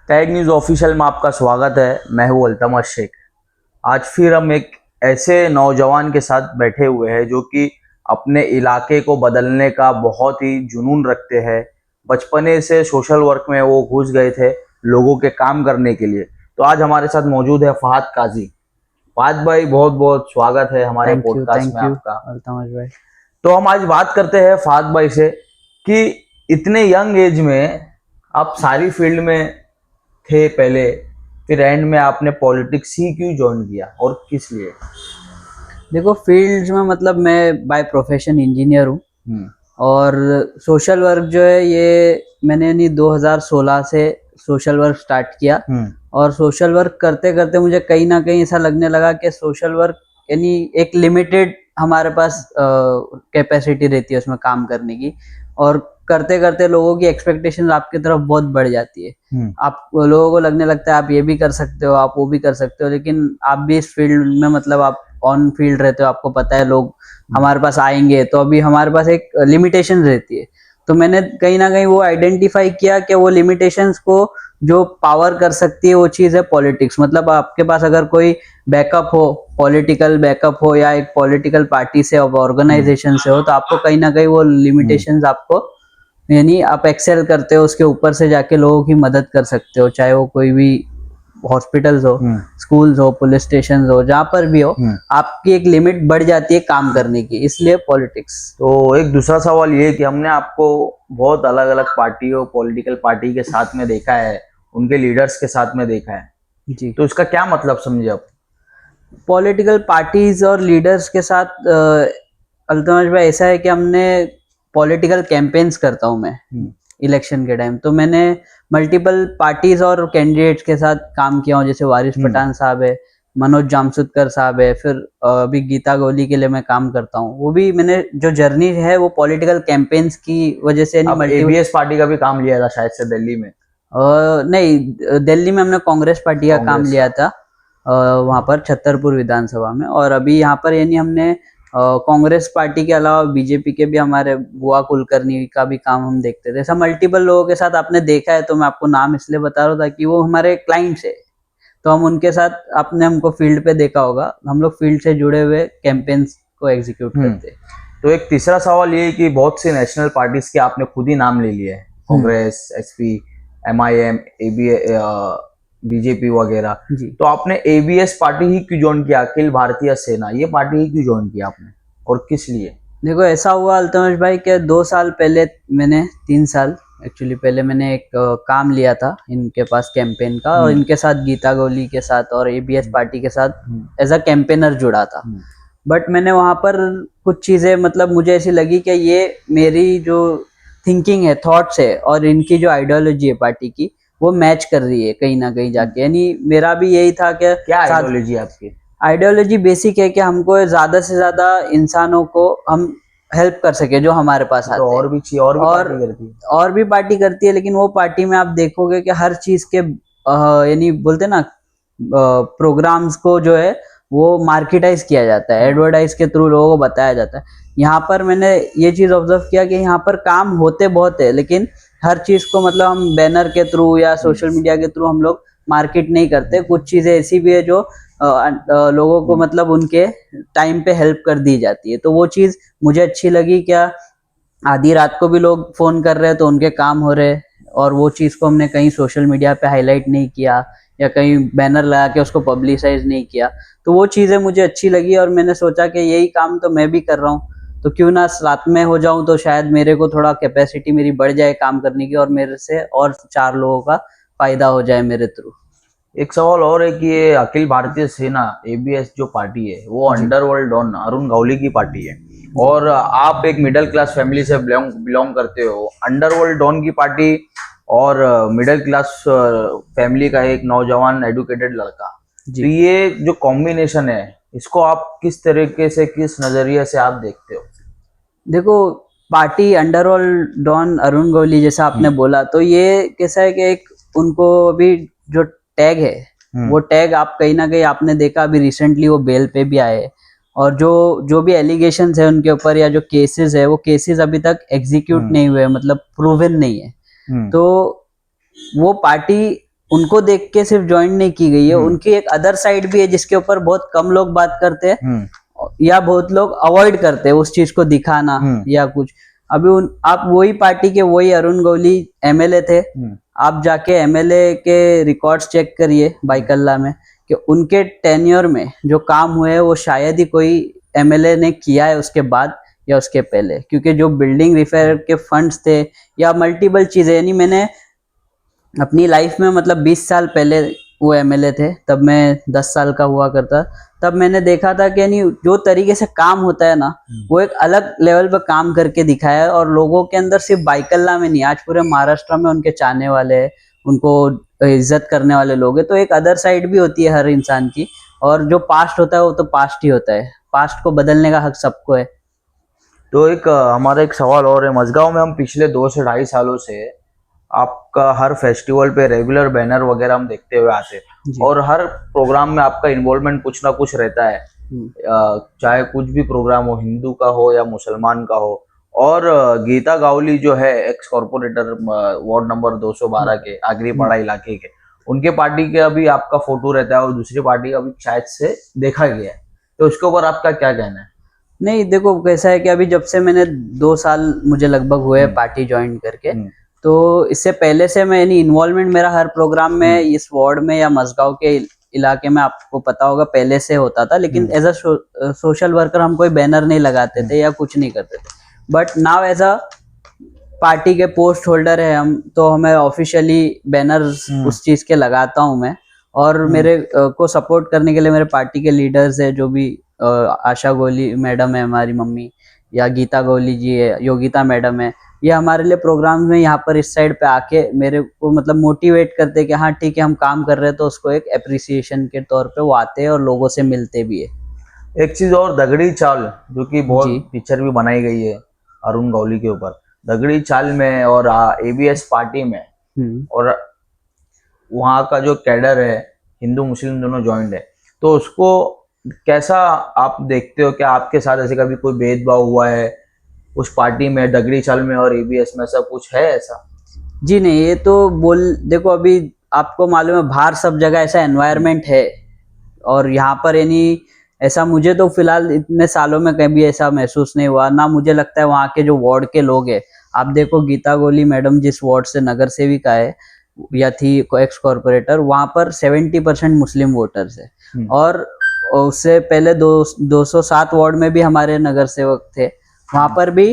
Tag news official में आपका स्वागत है। मैं हूँ अल्तमश शेख। आज फिर हम एक ऐसे नौजवान के साथ बैठे हुए हैं जो कि अपने इलाके को बदलने का बहुत ही जुनून रखते हैं। बचपने से सोशल वर्क में वो घुस गए थे लोगों के काम करने के लिए। तो आज हमारे साथ मौजूद है फहद काजी। फहद भाई, बहुत बहुत स्वागत है हमारे पॉडकास्ट में थैंक यू आपका। अल्तमश भाई। तो हम आज बात करते हैं फहद भाई से कि इतने यंग एज में आप सारी फील्ड में थे पहले, फिर एंड में आपने पॉलिटिक्स ही क्यों ज्वाइन किया और किस लिए? देखो, फील्ड्स में मतलब मैं बाय प्रोफेशन इंजीनियर हूँ। हम्म। और सोशल वर्क जो है ये मैंने नहीं 2016 से सोशल वर्क स्टार्ट किया। और सोशल वर्क करते करते मुझे कहीं ना कहीं ऐसा लगने लगा कि सोशल वर्क यानी एक लिमिटेड हमारे पास कैपेसिटी रहती है उसमें काम करने की। और करते करते लोगों की एक्सपेक्टेशन आपकी तरफ बहुत बढ़ जाती है। आप लोगों को लगने लगता है आप ये भी कर सकते हो, आप वो भी कर सकते हो, लेकिन आप भी इस फील्ड में मतलब आप ऑन फील्ड रहते हो, आपको पता है लोग हमारे पास आएंगे तो अभी हमारे पास एक लिमिटेशन रहती है। तो मैंने कहीं ना कहीं वो आइडेंटिफाई किया कि वो लिमिटेशंस को जो पावर कर सकती है वो चीज है पॉलिटिक्स। मतलब आपके पास अगर कोई बैकअप हो, पॉलिटिकल बैकअप हो या एक पॉलिटिकल पार्टी से और ऑर्गेनाइजेशन से हो, तो आपको कहीं ना कहीं वो लिमिटेशंस आपको यानी आप एक्सेल करते हो, उसके ऊपर से जाके लोगों की मदद कर सकते हो, चाहे वो कोई भी हॉस्पिटल्स हो, स्कूल्स हो, पुलिस स्टेशन हो, जहां पर भी हो। आपकी एक लिमिट बढ़ जाती है काम करने की, इसलिए पॉलिटिक्स। तो एक दूसरा सवाल ये है कि हमने आपको बहुत अलग अलग पार्टियों, पॉलिटिकल पार्टी के साथ में देखा है, उनके लीडर्स के साथ में देखा है। जी, तो इसका क्या मतलब समझे आप? पॉलिटिकल पार्टीज और लीडर्स के साथ अल्तमश भाई ऐसा है कि हमने पॉलिटिकल कैंपेन्स करता हूँ मैं इलेक्शन के टाइम। तो मैंने मल्टीपल पार्टीज और कैंडिडेट्स के साथ काम किया हूँ, जैसे वारिस पठान साहब है, मनोज जामसुदकर साहब है, फिर अभी गीता गोली के लिए मैं काम करता हूँ। वो भी मैंने जो जर्नी है वो पॉलिटिकल कैंपेन्स की वजह से आप एबीएस पार्टी का भी काम लिया था शायद से दिल्ली में? नहीं, दिल्ली में हमने कांग्रेस पार्टी का काम कांग्रेस लिया का। था, वहां पर छतरपुर विधानसभा में। और अभी यहाँ पर यानी हमने कांग्रेस पार्टी के अलावा बीजेपी के भी हमारे बुआ कुलकर्णी का भी काम हम देखते थे। ऐसा मल्टीपल लोगों के साथ आपने देखा है, तो मैं आपको नाम इसलिए बता रहा था कि वो हमारे क्लाइंट्स है। तो हम उनके साथ आपने हमको फील्ड पे देखा होगा, हम लोग फील्ड से जुड़े हुए कैंपेन्स को एग्जीक्यूट करते हैं। तो एक तीसरा सवाल ये है कि बहुत सी नेशनल पार्टीज के आपने खुद ही नाम ले लिए हैं, कांग्रेस, एसपी, एमआईएम, बीजेपी वगैरह। जी, तो आपने एबीएस पार्टी ही क्यों ज्वाइन किया, अखिल भारतीय सेना, ये पार्टी ही क्यों ज्वाइन किया आपने और किस लिए? देखो ऐसा हुआ अल्तमश भाई कि 2 साल पहले मैंने 3 साल एक्चुअली पहले मैंने एक काम लिया था इनके पास कैंपेन का, और इनके साथ गीता गोली के साथ और एबीएस पार्टी के साथ एज अ कैंपेनर जुड़ा था। बट मैंने वहां पर कुछ चीजें मतलब मुझे ऐसी लगी कि ये मेरी जो थिंकिंग है, थॉट्स है, और इनकी जो आइडियोलॉजी है पार्टी की, वो मैच कर रही है कहीं ना कहीं जाके। यानी मेरा भी यही था कि क्या आइडियोलॉजी है आपकी? आइडियोलॉजी बेसिक है कि हमको ज्यादा से ज्यादा इंसानों को हम हेल्प कर सके जो हमारे पास तो आते हैं। और भी चाहिए, और भी पार्टी करती है? और भी पार्टी करती है, लेकिन वो पार्टी में आप देखोगे कि हर चीज के यानी बोलते ना प्रोग्राम्स को जो है वो मार्केटाइज किया जाता है, एडवर्टाइज के थ्रू लोगों को बताया जाता है। यहाँ पर मैंने ये चीज ऑब्जर्व किया कि यहाँ पर काम होते बहुत है, लेकिन हर चीज को मतलब हम बैनर के थ्रू या सोशल मीडिया के थ्रू हम लोग मार्केट नहीं करते। कुछ चीजें ऐसी भी है जो लोगों को मतलब उनके टाइम पे हेल्प कर दी जाती है। तो वो चीज मुझे अच्छी लगी। क्या आधी रात को भी लोग फोन कर रहे हैं तो उनके काम हो रहे, और वो चीज को हमने कहीं सोशल मीडिया पे हाईलाइट नहीं किया या कहीं बैनर लगा के उसको पब्लिसाइज नहीं किया। तो वो चीजें मुझे अच्छी लगी और मैंने सोचा कि यही काम तो मैं भी कर रहा हूँ, तो क्यों ना साथ में हो जाऊं, तो शायद मेरे को थोड़ा कैपेसिटी मेरी बढ़ जाए काम करने की, और मेरे से और 4 लोगों का फायदा हो जाए मेरे थ्रू। एक सवाल और है कि ये अखिल भारतीय सेना, एबीएस जो पार्टी है, वो अंडरवर्ल्ड डॉन अरुण गौली की पार्टी है। और आप एक मिडिल क्लास फैमिली से बिलोंग करते हो। अंडरवर्ल्ड डॉन की पार्टी और मिडिल क्लास फैमिली का एक नौजवान एडुकेटेड लड़का, तो ये जो कॉम्बिनेशन है, इसको आप किस तरीके से, किस नजरिए से आप देखते हो? देखो, party underworld don Arun Gawli जैसा आपने बोला, तो ये कैसा है कि एक उनको अभी जो टैग है वो टैग आप कहीं ना कहीं आपने देखा, अभी रिसेंटली वो बेल पे भी आए। और जो जो भी एलिगेशंस है उनके ऊपर या जो केसेस है, वो केसेस अभी तक एग्जीक्यूट नहीं हुए, मतलब प्रूवन नहीं है। तो वो पार्टी उनको देख के सिर्फ ज्वाइन नहीं की गई है, उनकी एक अदर साइड भी है जिसके ऊपर बहुत कम लोग बात करते हैं या बहुत लोग अवॉइड करते हैं उस चीज को दिखाना या कुछ। अभी आप वही पार्टी के वही अरुण गौली एमएलए थे, आप जाके एमएलए के रिकॉर्ड्स चेक करिए बाइकल्ला में कि उनके टेन्योर में जो काम हुए हैं वो शायद ही कोई एमएलए ने किया है उसके बाद या उसके पहले, क्योंकि जो बिल्डिंग रिपेयर के फंड्स थे या मल्टीपल चीजें, यानी मैंने अपनी लाइफ में मतलब 20 साल पहले वो एमएलए थे, तब मैं 10 साल का हुआ करता, तब मैंने देखा था कि यानी जो तरीके से काम होता है ना वो एक अलग लेवल पे काम करके दिखाया है। और लोगों के अंदर सिर्फ बाइकल्ला में नहीं, आज पूरे महाराष्ट्र में उनके चाहने वाले हैं, उनको इज्जत करने वाले लोग हैं। तो एक अदर साइड भी होती है हर इंसान की, और जो पास्ट होता है वो तो पास्ट ही होता है, पास्ट को बदलने का हक सबको है। तो एक हमारा एक सवाल और है, मझगांव में हम पिछले 2 से 2.5 सालों से आपका हर फेस्टिवल पे रेगुलर बैनर वगैरह हम देखते हुए आते हैं, और हर प्रोग्राम में आपका इन्वॉल्वमेंट कुछ ना कुछ रहता है, चाहे कुछ भी प्रोग्राम हो, हिंदू का हो या मुसलमान का हो। और गीता गावली जो है एक्स कॉर्पोरेटर वार्ड नंबर 212 के आगरीपाड़ा इलाके के, उनके पार्टी के अभी आपका फोटो रहता है और दूसरी पार्टी का अभी शायद से देखा गया है, तो उसके ऊपर आपका क्या कहना है? नहीं देखो, कैसा है कि अभी जब से मैंने 2 साल मुझे लगभग हुए पार्टी ज्वाइन करके, तो इससे पहले से मैं इन्वॉल्वमेंट मेरा हर प्रोग्राम में इस वार्ड में या मझगांव के इलाके में, आपको पता होगा, पहले से होता था। लेकिन एज अ सोशल वर्कर हम कोई बैनर नहीं लगाते थे या कुछ नहीं करते थे, but now as a party के पोस्ट होल्डर है हम, तो हमें ऑफिशियली बैनर्स उस चीज के लगाता हूं मैं। और मेरे को सपोर्ट करने के लिए मेरे पार्टी के लीडर्स है, जो भी आशा गोली मैडम है हमारी मम्मी, या गीता गोली जी है, योगिता मैडम है, ये हमारे लिए प्रोग्राम में यहाँ पर इस साइड पे आके मेरे को मतलब मोटिवेट करते हैं कि हाँ ठीक है हम काम कर रहे हैं, तो उसको एक अप्रिसिएशन के तौर पे वो आते हैं और लोगों से मिलते भी है। एक चीज और, दगड़ी चाल, जो कि बहुत पिक्चर भी बनाई गई है अरुण गौली के ऊपर, दगड़ी चाल में और एबीएस पार्टी में, और वहाँ का जो कैडर है हिंदू मुस्लिम दोनों ज्वाइंट है, तो उसको कैसा आप देखते हो? क्या आपके साथ ऐसे कभी कोई भेदभाव हुआ है उस पार्टी में, दगड़ी चाल में और एबीएस में, सब कुछ है ऐसा? जी नहीं, ये तो देखो अभी आपको मालूम है बाहर सब जगह ऐसा एनवायरनमेंट है, और यहाँ पर यानी ऐसा मुझे तो फिलहाल इतने सालों में कभी ऐसा महसूस नहीं हुआ, ना मुझे लगता है वहाँ के जो वार्ड के लोग हैं, आप देखो गीता गोली मैडम जिस वार्ड से नगर सेविका है या थी एक्स कॉर्पोरेटर, वहाँ पर 70% मुस्लिम वोटर्स है। और उससे पहले 207 वार्ड में भी हमारे नगर सेवक थे, वहां पर भी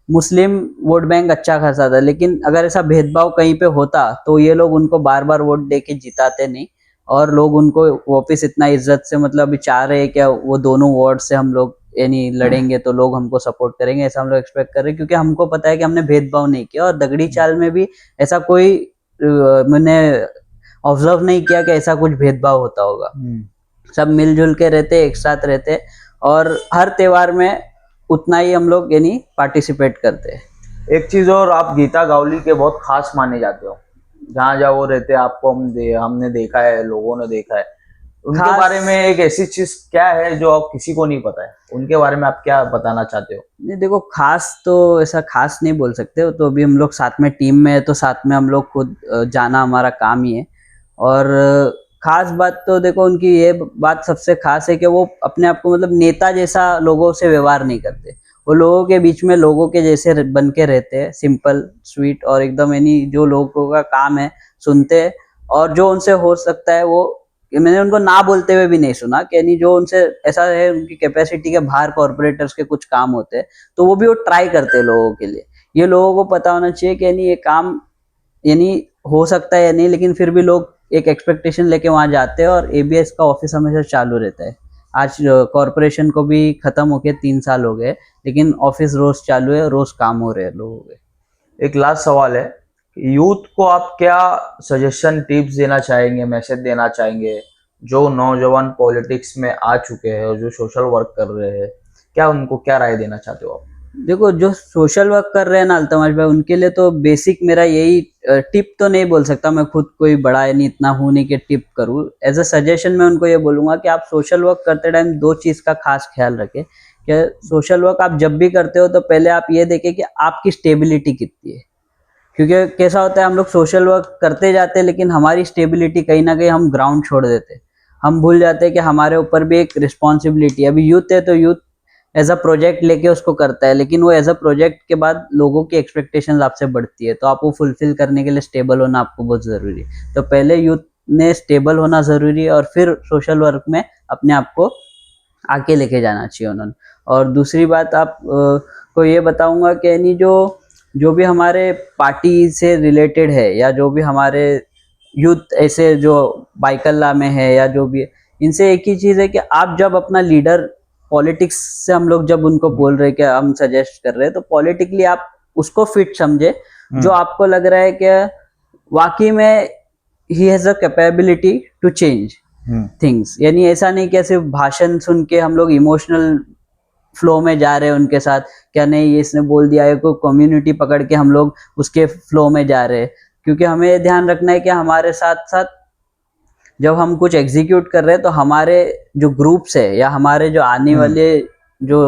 मुस्लिम वोट बैंक अच्छा खासा था। लेकिन अगर ऐसा भेदभाव कहीं पे होता तो ये लोग उनको बार बार वोट दे के जिताते नहीं, और लोग उनको वापिस इतना इज्जत से, मतलब अभी चाह रहे हैं क्या वो दोनों वार्ड से हम लोग यानी लड़ेंगे तो लोग हमको सपोर्ट करेंगे, ऐसा हम लोग एक्सपेक्ट कर रहे हैं, क्योंकि हमको पता है कि हमने भेदभाव नहीं किया। और दगड़ी चाल में भी ऐसा कोई मैंने ऑब्जर्व नहीं किया कि ऐसा कुछ भेदभाव होता होगा। सब मिलजुल के रहते, एक साथ रहते, और हर त्योहार में उतना ही हम लोग यानी पार्टिसिपेट करते हैं। एक चीज और, आप गीता गावली के बहुत खास माने जाते हो, जहाँ जहाँ वो रहते हैं आपको हमने देखा है, लोगों ने देखा है। उनके बारे में एक ऐसी चीज क्या है जो आप किसी को नहीं पता है, उनके बारे में आप क्या बताना चाहते हो? नहीं देखो, खास तो ऐसा खास नहीं बोल सकते, तो अभी हम लोग साथ में टीम में है, तो साथ में हम लोग खुद जाना हमारा काम ही है। और खास बात तो देखो उनकी ये बात सबसे खास है कि वो अपने आप को मतलब नेता जैसा लोगों से व्यवहार नहीं करते, वो लोगों के बीच में लोगों के जैसे बन के रहते हैं, सिंपल स्वीट, और एकदम यानी जो लोगों का काम है सुनते हैं, और जो उनसे हो सकता है वो, मैंने उनको ना बोलते हुए भी नहीं सुना कि यानी जो उनसे ऐसा है उनकी कैपेसिटी के बाहर कॉर्पोरेटर्स के कुछ काम होते हैं तो वो भी वो ट्राई करते हैं लोगों के लिए। ये लोगों को पता होना चाहिए कि यानी ये काम यानी हो सकता है या नहीं, लेकिन फिर भी लोग एक एक्सपेक्टेशन लेके वहां जाते हैं, और एबीएस का ऑफिस हमेशा चालू रहता है। आज कॉर्पोरेशन को भी खत्म होके 3 साल हो गए, लेकिन ऑफिस रोज चालू है, रोज काम हो रहे हैं लोगों के। एक लास्ट सवाल है, यूथ को आप क्या सजेशन, टिप्स देना चाहेंगे, मैसेज देना चाहेंगे, जो नौजवान पॉलिटिक्स में आ चुके हैं और जो सोशल वर्क कर रहे हैं, क्या उनको क्या राय देना चाहते हो आप? देखो, जो सोशल वर्क कर रहे हैं ना अल्तमश भाई, उनके लिए तो बेसिक मेरा यही टिप तो नहीं बोल सकता, मैं खुद कोई बड़ा नहीं इतना हूं नहीं कि टिप करूं। एज अ सजेशन मैं उनको ये बोलूंगा कि आप सोशल वर्क करते टाइम 2 चीज का खास ख्याल रखें कि सोशल वर्क आप जब भी करते हो तो पहले आप ये देखें कि आपकी स्टेबिलिटी कितनी है। क्योंकि कैसा होता है हम लोग सोशल वर्क करते जाते हैं लेकिन हमारी स्टेबिलिटी कहीं ना कहीं हम ग्राउंड छोड़ देते हैं, हम भूल जाते हैं कि हमारे ऊपर भी एक रिस्पॉन्सिबिलिटी है। अभी यूथ है तो यूथ एज अ प्रोजेक्ट लेके उसको करता है, लेकिन वो एज अ प्रोजेक्ट के बाद लोगों की एक्सपेक्टेशंस आपसे बढ़ती है, तो आपको फुलफिल करने के लिए स्टेबल होना आपको बहुत ज़रूरी है। तो पहले यूथ ने स्टेबल होना ज़रूरी है और फिर सोशल वर्क में अपने आप को आगे लेके जाना चाहिए उन्होंने। और दूसरी बात आप को ये बताऊंगा कि यानी जो भी हमारे पार्टी से रिलेटेड है या जो भी हमारे यूथ ऐसे जो बाइकल्ला में है या जो भी है, इनसे एक ही चीज़ है कि आप जब अपना लीडर पॉलिटिक्स से हम लोग जब उनको बोल रहे हैं कि हम सजेस्ट कर रहे हैं, तो पॉलिटिकली आप उसको फिट समझे जो आपको लग रहा है कि वाकई में he has a capability to change things. यानी ऐसा नहीं कि सिर्फ भाषण सुन के हम लोग इमोशनल फ्लो में जा रहे हैं उनके साथ, क्या नहीं ये इसने बोल दिया है, कोई कम्युनिटी पकड़ के हम लोग उसके फ्लो में जा रहे हैं। क्योंकि हमें ये ध्यान रखना है कि हमारे साथ साथ जब हम कुछ एग्जीक्यूट कर रहे हैं तो हमारे जो ग्रुप्स है या हमारे जो आने वाले जो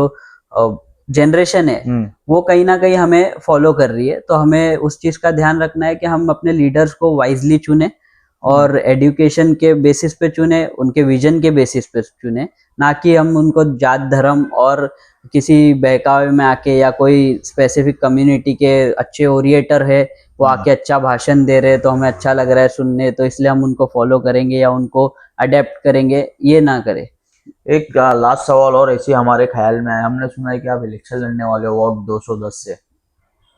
जनरेशन है वो कहीं ना कहीं हमें फॉलो कर रही है। तो हमें उस चीज़ का ध्यान रखना है कि हम अपने लीडर्स को वाइजली चुने और एजुकेशन के बेसिस पे चुने, उनके विजन के बेसिस पे चुने, ना कि हम उनको जात धर्म और किसी बहकावे में आके या कोई स्पेसिफिक कम्युनिटी के अच्छे ओरिएटर है वो आके अच्छा भाषण दे रहे हैं तो हमें अच्छा लग रहा है सुनने, तो इसलिए हम उनको फॉलो करेंगे या उनको अडेप्ट करेंगे, ये ना करें। एक लास्ट सवाल और ऐसे हमारे ख्याल में आया, हमने सुना है कि आप इलेक्शन लड़ने वाले हो वार्ड 210 से,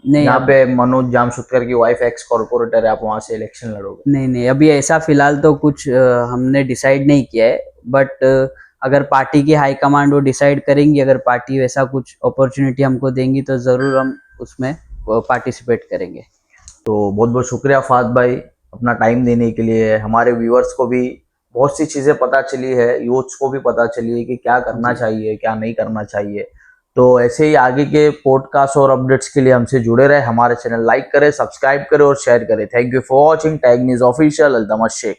नहीं यहाँ अब पे मनोज जामशुदकर की वाइफ एक्स कॉर्पोरेटर है, आप वहां से इलेक्शन लड़ोगे? नहीं अभी ऐसा फिलहाल तो कुछ हमने डिसाइड नहीं किया है, बट अगर पार्टी की हाई कमांड वो डिसाइड करेंगी, अगर पार्टी वैसा कुछ अपॉर्चुनिटी हमको देंगी तो ज़रूर हम उसमें पार्टिसिपेट करेंगे। तो बहुत बहुत शुक्रिया फाद भाई अपना टाइम देने के लिए। हमारे व्यूअर्स को भी बहुत सी चीज़ें पता चली है, यूथ्स को भी पता चली है कि क्या करना चाहिए क्या नहीं करना चाहिए। तो ऐसे ही आगे के पॉडकास्ट और अपडेट्स के लिए हमसे जुड़े रहे, हमारे चैनल लाइक करें, सब्सक्राइब करें और शेयर करें। Thank you for watching. Tag news official, Altamash Sheikh.